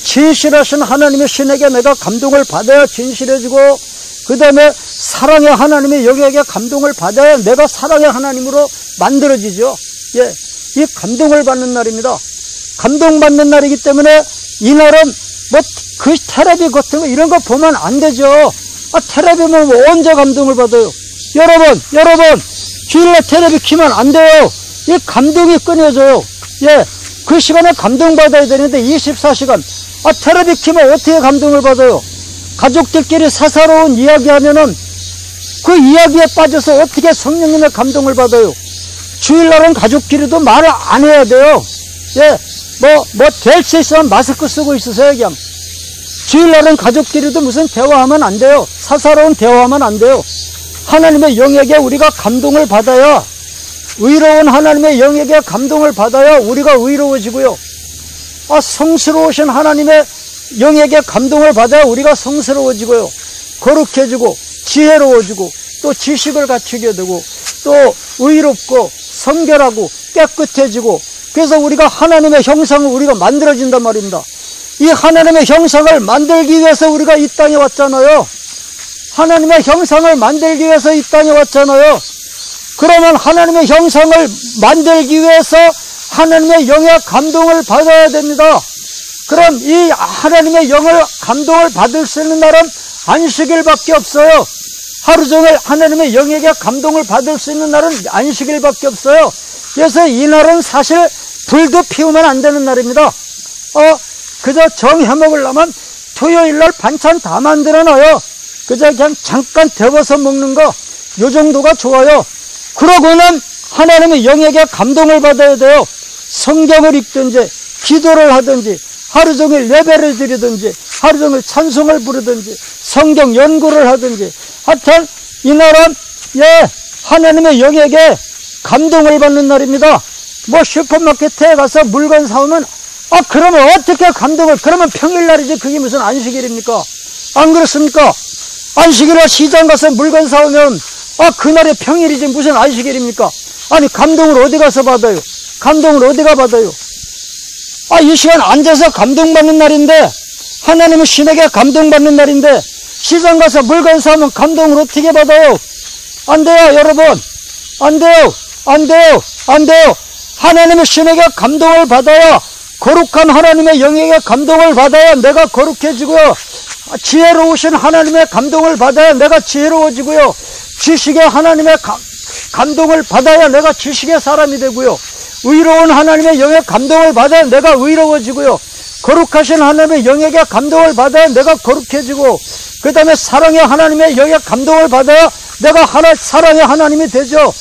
진실하신 하나님의 신에게 내가 감동을 받아야 진실해지고 그 다음에 사랑의 하나님의 영에게 감동을 받아야 내가 사랑의 하나님으로 만들어지죠. 예, 이 감동을 받는 날입니다. 감동받는 날이기 때문에 이날은 뭐 그 텔레비 같은 거 이런 거 보면 안 되죠. 텔레비 보면 언제 감동을 받아요? 여러분 주일날 텔레비 키면 안 돼요. 이 감동이 끊어져요. 예, 그 시간에 감동받아야 되는데 24시간 텔레비 키면 어떻게 감동을 받아요? 가족들끼리 사사로운 이야기하면은 그 이야기에 빠져서 어떻게 성령님의 감동을 받아요? 주일날은 가족끼리도 말을 안 해야 돼요. 예, 될 수 있으면 마스크 쓰고 있으세요, 그냥. 주일날은 가족끼리도 무슨 대화하면 안 돼요. 사사로운 대화하면 안 돼요. 하나님의 영에게 우리가 감동을 받아야, 의로운 하나님의 영에게 감동을 받아야 우리가 의로워지고요. 성스러우신 하나님의 영에게 감동을 받아야 우리가 성스러워지고요. 거룩해지고, 지혜로워지고, 또 지식을 갖추게 되고, 또 의롭고, 성결하고, 깨끗해지고, 그래서 우리가 하나님의 형상을 우리가 만들어진단 말입니다. 이 하나님의 형상을 만들기 위해서 우리가 이 땅에 왔잖아요. 하나님의 형상을 만들기 위해서 이 땅에 왔잖아요. 그러면 하나님의 형상을 만들기 위해서 하나님의 영의 감동을 받아야 됩니다. 그럼 이 하나님의 영을 감동을 받을 수 있는 날은 안식일밖에 없어요. 하루 종일 하나님의 영에게 감동을 받을 수 있는 날은 안식일밖에 없어요. 그래서 이 날은 사실 불도 피우면 안 되는 날입니다. 그저 정해 먹으려면 토요일날 반찬 다 만들어 놔요. 그저 그냥 잠깐 데워서 먹는 거, 요 정도가 좋아요. 그러고는 하나님의 영에게 감동을 받아야 돼요. 성경을 읽든지, 기도를 하든지, 하루 종일 예배를 드리든지, 하루 종일 찬송을 부르든지, 성경 연구를 하든지, 하여튼, 이날은, 하나님의 영에게 감동을 받는 날입니다. 슈퍼마켓에 가서 물건 사오면, 그러면 어떻게 감동을, 그러면 평일날이지, 그게 무슨 안식일입니까? 안 그렇습니까? 안식일날 시장 가서 물건 사오면, 그날이 평일이지, 무슨 안식일입니까? 아니, 감동을 어디 가서 받아요? 감동을 어디가 받아요? 이 시간 앉아서 감동받는 날인데, 하나님의 신에게 감동받는 날인데, 시장 가서 물건 사면 감동을 어떻게 받아요? 안 돼요, 여러분. 안 돼요. 안 돼요. 안 돼요. 하나님의 신에게 감동을 받아야, 거룩한 하나님의 영에게 감동을 받아야 내가 거룩해지고요. 지혜로우신 하나님의 감동을 받아야 내가 지혜로워지고요. 지식의 하나님의 감동을 받아야 내가 지식의 사람이 되고요. 의로운 하나님의 영의 감동을 받아야 내가 의로워지고요. 거룩하신 하나님의 영에게 감동을 받아야 내가 거룩해지고, 그 다음에 사랑의 하나님의 영의 감동을 받아야 내가 사랑의 하나님이 되죠.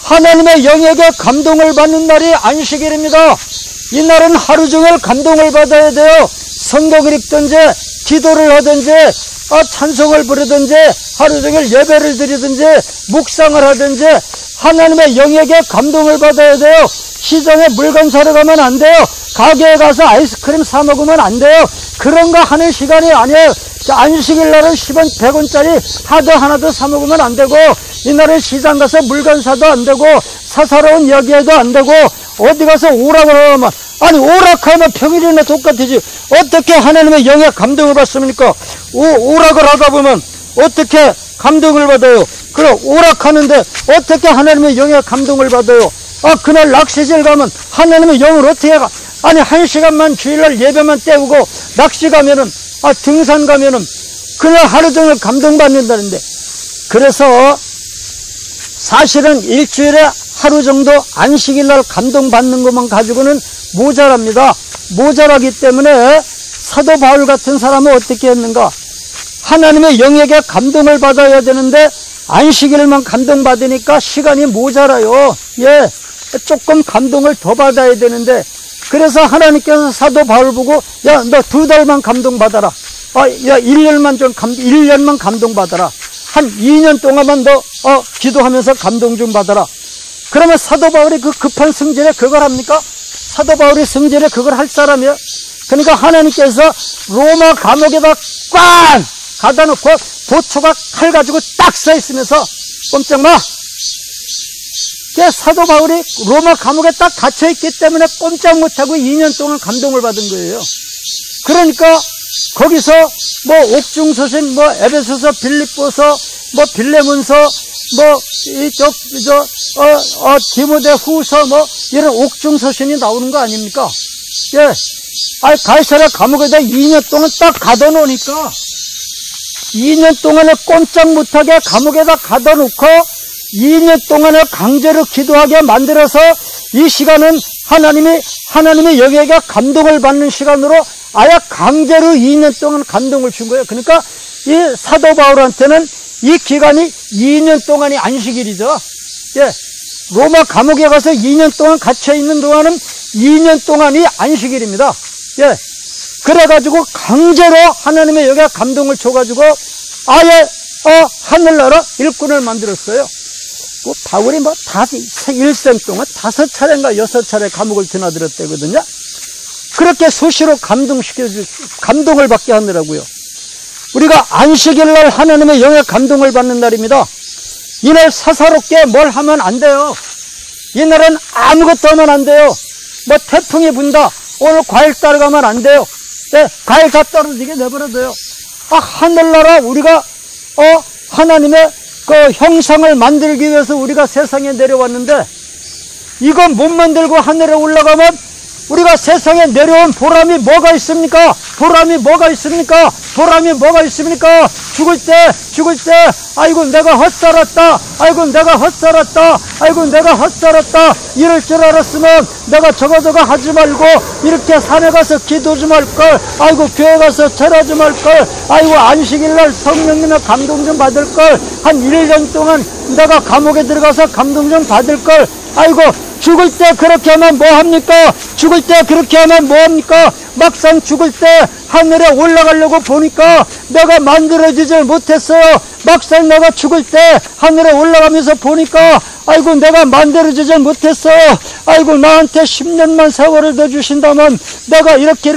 하나님의 영에게 감동을 받는 날이 안식일입니다. 이 날은 하루 종일 감동을 받아야 돼요. 성경을 읽든지 기도를 하든지 찬송을 부르든지 하루 종일 예배를 드리든지 묵상을 하든지 하나님의 영에게 감동을 받아야 돼요. 시장에 물건 사러 가면 안 돼요. 가게에 가서 아이스크림 사 먹으면 안 돼요. 그런 거 하는 시간이 아니에요. 안식일 날은 10원 100원짜리 하드 하나도 사 먹으면 안 되고, 이날은 시장 가서 물건 사도 안 되고, 사사로운 여기에도 안 되고, 어디 가서 오라고 하면, 아니 오락하면 평일이나 똑같으지 어떻게 하나님의 영의 감동을 받습니까? 오락을 하다 보면 어떻게 감동을 받아요? 그럼 오락하는데 어떻게 하나님의 영의 감동을 받아요? 그날 낚시질 가면 하나님의 영을 어떻게 가? 아니 1시간만 주일날 예배만 때우고 낚시 가면은 등산 가면은 그날 하루 종일 감동받는다는데, 그래서 사실은 일주일에 하루 정도 안식일날 감동받는 것만 가지고는 모자랍니다. 모자라기 때문에 사도 바울 같은 사람은 어떻게 했는가? 하나님의 영에게 감동을 받아야 되는데 안식일만 감동받으니까 시간이 모자라요. 예, 조금 감동을 더 받아야 되는데, 그래서 하나님께서 사도 바울 보고 야, 너 2달만 감동받아라. 야, 1년만 감동받아라. 한 2년 동안만 너 기도하면서 감동 좀 받아라. 그러면 사도 바울이 그 급한 성질에 그걸 합니까? 사도 바울이 성질에 그걸 할 사람이야? 그러니까 하나님께서 로마 감옥에다 꽝 가다 놓고 보초가 칼 가지고 딱 서 있으면서 꼼짝 마! 사도 바울이 로마 감옥에 딱 갇혀있기 때문에 꼼짝 못하고 2년 동안 감동을 받은 거예요. 그러니까 거기서 뭐 옥중서신, 뭐 에베소서, 빌립보서, 뭐 빌레몬서, 뭐 디모데 후서, 뭐 이런 옥중서신이 나오는 거 아닙니까? 예. 가이사랴 감옥에다 2년 동안 딱 가둬놓으니까 2년 동안에 꼼짝 못하게 감옥에다 가둬놓고 2년 동안에 강제로 기도하게 만들어서 이 시간은 하나님의 영에게 감동을 받는 시간으로 아예 강제로 2년 동안 감동을 준 거예요. 그러니까 이 사도 바울한테는 이 기간이 2년 동안이 안식일이죠. 예. 로마 감옥에 가서 2년 동안 갇혀있는 동안은 2년 동안이 안식일입니다. 예. 그래가지고 강제로 하나님의 영에 감동을 줘가지고 아예 하늘나라 일꾼을 만들었어요. 바울이 일생 동안 5차례인가 6차례 감옥을 드나들었대거든요. 그렇게 수시로 감동을 받게 하느라고요. 우리가 안식일날 하나님의 영의 감동을 받는 날입니다. 이날 사사롭게 뭘 하면 안 돼요. 이날은 아무것도 하면 안 돼요. 뭐 태풍이 분다, 오늘 과일 따러 가면 안 돼요. 네, 과일 다 떨어지게 내버려둬요. 하늘나라 우리가 하나님의 그 형상을 만들기 위해서 우리가 세상에 내려왔는데, 이거 못 만들고 하늘에 올라가면 우리가 세상에 내려온 보람이 뭐가 있습니까? 보람이 뭐가 있습니까? 보람이 뭐가 있습니까? 죽을 때 아이고 내가 헛살았다, 아이고 내가 헛살았다, 아이고 내가 헛살았다 이럴 줄 알았으면 내가 저거 하지 말고 이렇게 산에 가서 기도 좀 할걸, 아이고 교회 가서 절하지 말걸, 아이고 안식일날 성령님의 감동 좀 받을걸, 한 1년 동안 내가 감옥에 들어가서 감동 좀 받을걸. 아이고 죽을 때 그렇게 하면 뭐합니까? 죽을 때 그렇게 하면 뭐합니까? 막상 죽을 때 하늘에 올라가려고 보니까 내가 만들어지질 못했어요. 막상 내가 죽을 때 하늘에 올라가면서 보니까 아이고 내가 만들어지질 못했어요. 아이고 나한테 10년만 세월을 더 주신다면 내가 이렇게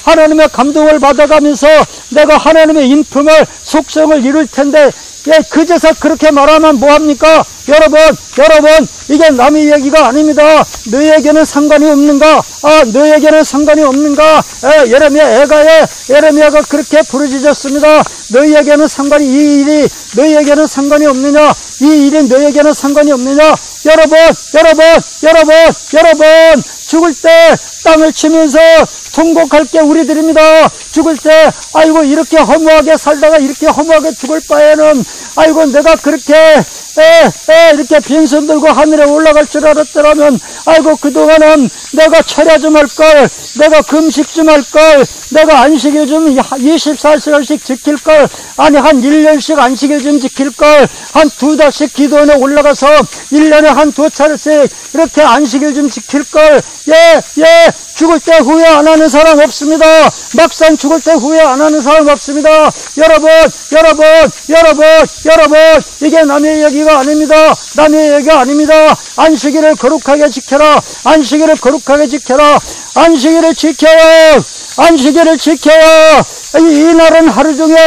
하나님의 감동을 받아가면서 내가 하나님의 인품을 속성을 이룰 텐데, 예, 그제서 그렇게 말하면 뭐합니까? 여러분 이게 남의 얘기가 아닙니다. 너에게는 상관이 없는가? 너에게는 상관이 없는가? 예레미야가 그렇게 부르짖었습니다. 너희에게는 상관이, 이 일이 너희에게는 상관이 없느냐? 이 일이 너희에게는 상관이 없느냐? 여러분, 죽을 때 땅을 치면서 통곡할 게 우리들입니다. 죽을 때, 아이고, 이렇게 허무하게 살다가 이렇게 허무하게 죽을 바에는, 아이고, 내가 그렇게, 이렇게 빈손 들고 하늘에 올라갈 줄 알았더라면, 아이고, 그동안은 내가 철야 좀 할 걸, 내가 금식 좀 할 걸, 내가 안식일 좀 24시간씩 지킬 걸, 아니, 한 1년씩 안식일 좀 지킬 걸, 한 2달씩 기도원에 올라가서 1년에 한 2차례씩 이렇게 안식일 좀 지킬 걸, 죽을 때 후회 안 하는 사람 없습니다. 막상 죽을 때 후회 안 하는 사람 없습니다. 여러분, 이게 남의 얘기가 아닙니다. 남의 얘기가 아닙니다. 안식일을 거룩하게 지켜라. 안식일을 거룩하게 지켜라. 안식일을 지켜요. 안식일을 지켜요. 이 날은 하루 종일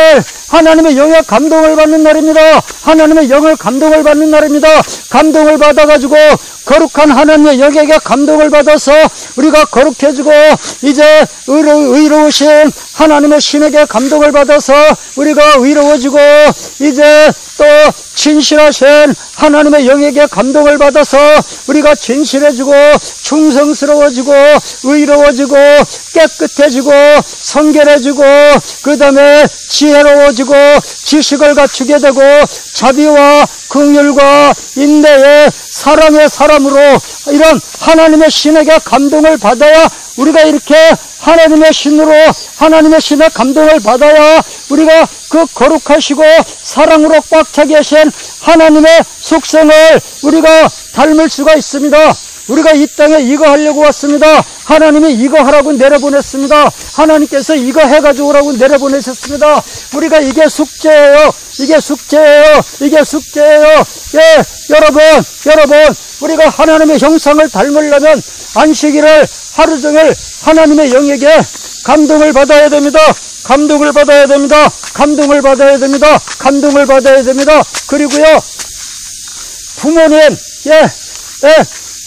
하나님의 영의 감동을 받는 날입니다. 하나님의 영을 감동을 받는 날입니다. 감동을 받아가지고 거룩한 하나님의 영에게 감동을 받아서 우리가 거룩해지고 이제 의로우신 하나님의 신에게 감동을 받아서 우리가 의로워지고 이제 또 진실하신 하나님의 영에게 감동을 받아서 우리가 진실해지고 충성스러워지고 의로워지고 깨끗해지고 성결해지고 그 다음에 지혜로워지고 지식을 갖추게 되고 자비와 긍휼과 인내의 사랑의 사람으로 이런 하나님의 신에게 감동을 받아야 우리가 이렇게 하나님의 신으로 하나님의 신의 감동을 받아야 우리가 그 거룩하시고 사랑으로 꽉 차 계신 하나님의 속성을 우리가 닮을 수가 있습니다. 우리가 이 땅에 이거 하려고 왔습니다. 하나님이 이거 하라고 내려보냈습니다. 하나님께서 이거 해가지고 오라고 내려보내셨습니다. 우리가 이게 숙제예요. 이게 숙제예요. 이게 숙제예요. 여러분, 우리가 하나님의 형상을 닮으려면 안식일을 하루 종일 하나님의 영에게 감동을 받아야 됩니다. 감동을 받아야 됩니다. 감동을 받아야 됩니다. 감동을 받아야 됩니다. 그리고요,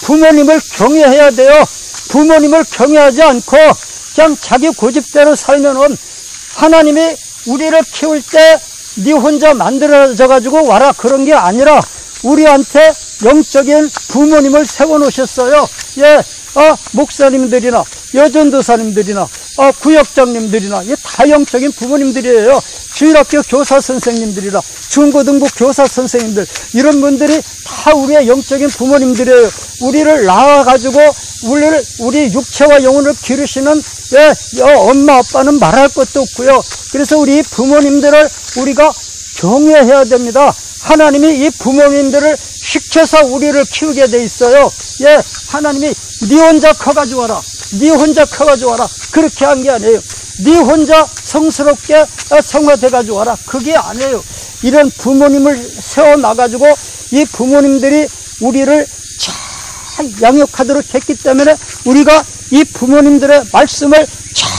부모님을 경외해야 돼요. 부모님을 경외하지 않고 그냥 자기 고집대로 살면은 하나님이 우리를 키울 때 네 혼자 만들어져 가지고 와라 그런 게 아니라 우리한테 영적인 부모님을 세워 놓으셨어요. 목사님들이나 여전도사님들이나 구역장님들이나 다 영적인 부모님들이에요. 주일학교 교사 선생님들이나 중고등부 교사 선생님들 이런 분들이 다 우리의 영적인 부모님들이에요. 우리를 낳아가지고 우리 육체와 영혼을 기르시는 엄마 아빠는 말할 것도 없고요. 그래서 우리 부모님들을 우리가 경외해야 됩니다. 하나님이 이 부모님들을 시켜서 우리를 키우게 돼 있어요. 하나님이 네 혼자 커가지고 와라. 네 혼자 커가지고 와라. 그렇게 한 게 아니에요. 네 혼자 성스럽게 성화돼가지고 와라. 그게 아니에요. 이런 부모님을 세워놔가지고 이 부모님들이 우리를 잘 양육하도록 했기 때문에 우리가 이 부모님들의 말씀을 잘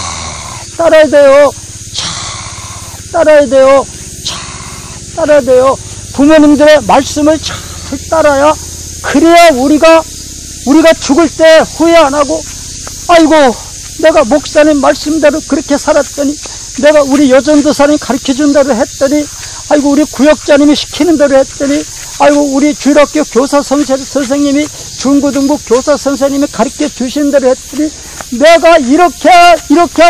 따라야 돼요. 잘 따라야 돼요. 잘 따라야 돼요. 부모님들의 말씀을 잘 따라야 그래야 우리가 죽을 때 후회 안 하고 아이고 내가 목사님 말씀대로 그렇게 살았더니 내가 우리 여전도사님 가르쳐준 대로 했더니 아이고 우리 구역자님이 시키는 대로 했더니 아이고 우리 주일학교 교사 선생님이 중고등부 교사 선생님이 가르쳐 주신 대로 했더니 내가 이렇게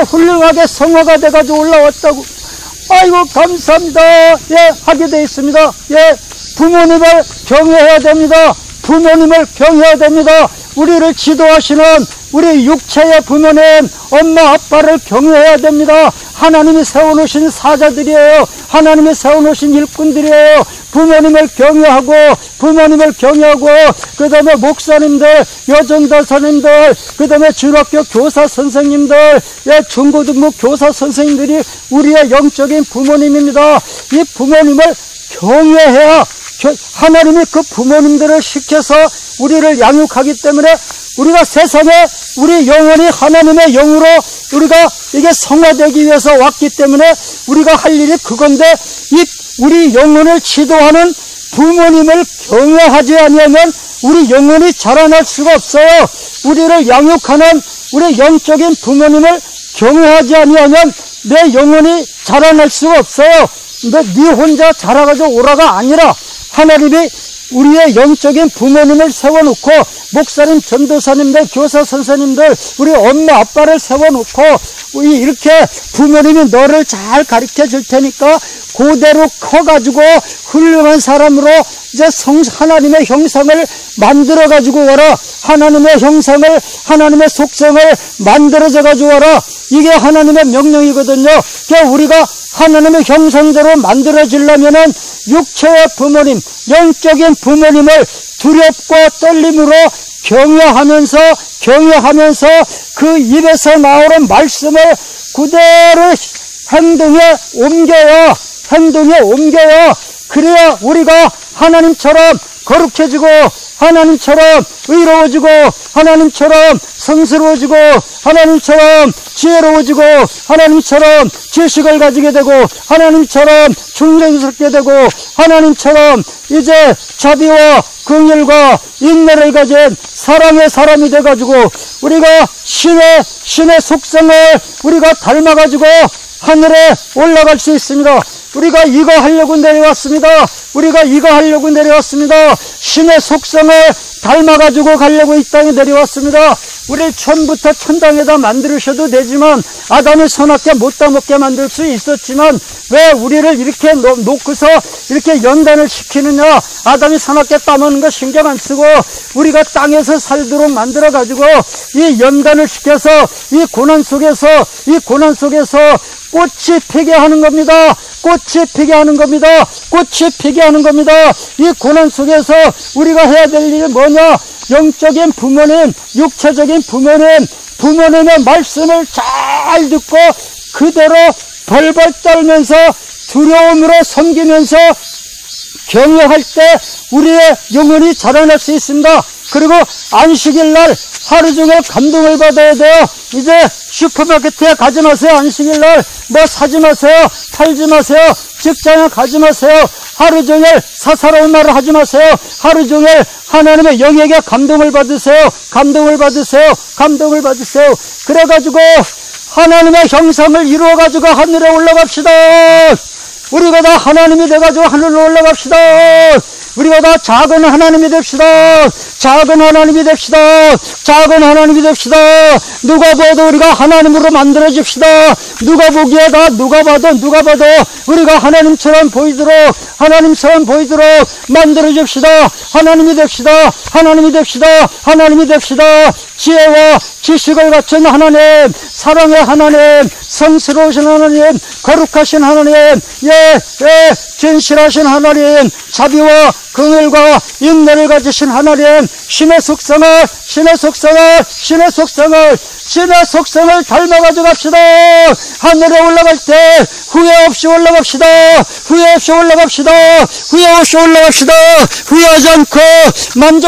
훌륭하게 성화가 돼가지고 올라왔다고 아이고 감사합니다. 하게 되어 있습니다. 부모님을 경외해야 됩니다. 부모님을 경외해야 됩니다. 우리를 지도하시는 우리 육체의 부모님, 엄마 아빠를 경외해야 됩니다. 하나님이 세워놓으신 사자들이에요. 하나님이 세워놓으신 일꾼들이에요. 부모님을 경외하고 그 다음에 목사님들, 여전도사님들, 그 다음에 중학교 교사 선생님들, 중고등부 교사 선생님들이 우리의 영적인 부모님입니다. 이 부모님을 경외해야 하나님이 그 부모님들을 시켜서 우리를 양육하기 때문에 우리가 세상에 우리 영혼이 하나님의 영으로 우리가 이게 성화되기 위해서 왔기 때문에 우리가 할 일이 그건데 우리 영혼을 지도하는 부모님을 경외하지 아니하면 우리 영혼이 자라날 수가 없어요. 우리를 양육하는 우리 영적인 부모님을 경외하지 아니하면 내 영혼이 자라날 수가 없어요. 네 혼자 자라가지고 오라가 아니라 하나님이 우리의 영적인 부모님을 세워놓고 목사님, 전도사님들, 교사 선생님들, 우리 엄마, 아빠를 세워놓고 이렇게 부모님이 너를 잘 가르쳐 줄 테니까 그대로 커가지고 훌륭한 사람으로 이제 하나님의 형상을 만들어가지고 와라. 하나님의 형상을, 하나님의 속성을 만들어져가지고 와라. 이게 하나님의 명령이거든요. 그러니까 우리가 하나님의 형상대로 만들어지려면은 육체의 부모님, 영적인 부모님을 두렵고 떨림으로 경외하면서 그 입에서 나오는 말씀을 그대로 행동에 옮겨요. 그래야 우리가 하나님처럼 거룩해지고 하나님처럼 의로워지고 하나님처럼 성스러워지고 하나님처럼 지혜로워지고 하나님처럼 지식을 가지게 되고 하나님처럼 충성스럽게 되고 하나님처럼 이제 자비와 긍휼과 인내를 가진 사랑의 사람이 돼가지고 우리가 신의 속성을 우리가 닮아가지고 하늘에 올라갈 수 있습니다. 우리가 이거 하려고 내려왔습니다. 신의 속성을 닮아가지고 가려고 이 땅에 내려왔습니다. 우리를 처음부터 천당에다 만들으셔도 되지만 아담을 선악계 못 따먹게 만들 수 있었지만 왜 우리를 이렇게 놓고서 이렇게 연단을 시키느냐. 아담이 선악계 따먹는 거 신경 안 쓰고 우리가 땅에서 살도록 만들어가지고 이 연단을 시켜서 이 고난 속에서 꽃이 피게 하는 겁니다. 이 고난 속에서 우리가 해야 될 일이 뭐냐? 영적인 부모님, 육체적인 부모님의 말씀을 잘 듣고 그대로 벌벌 떨면서 두려움으로 섬기면서 경외할 때 우리의 영혼이 자라날 수 있습니다. 그리고 안식일 날 하루 종일 감동을 받아야 돼요. 이제 슈퍼마켓에 가지 마세요. 안식일 날 뭐 사지 마세요. 팔지 마세요. 직장에 가지 마세요. 하루 종일 사사로운 말을 하지 마세요. 하루 종일 하나님의 영에게 감동을 받으세요. 그래가지고 하나님의 형상을 이루어가지고 하늘에 올라갑시다. 우리가 다 하나님이 돼가지고 하늘로 올라갑시다. 우리가 다 작은 하나님이 됩시다. 누가 봐도 우리가 하나님으로 만들어집시다. 누가 봐도 우리가 하나님처럼 보이도록 만들어줍시다. 하나님이 됩시다. 지혜와 지식을 갖춘 하나님, 사랑의 하나님, 성스러우신 하나님, 거룩하신 하나님, 진실하신 하나님, 자비와 긍휼과 인내를 가지신 하나님, 신의 속성을 닮아가지고 갑시다. 하늘에 올라갈 때 후회 없이 올라갑시다. 후회하지 않고 만족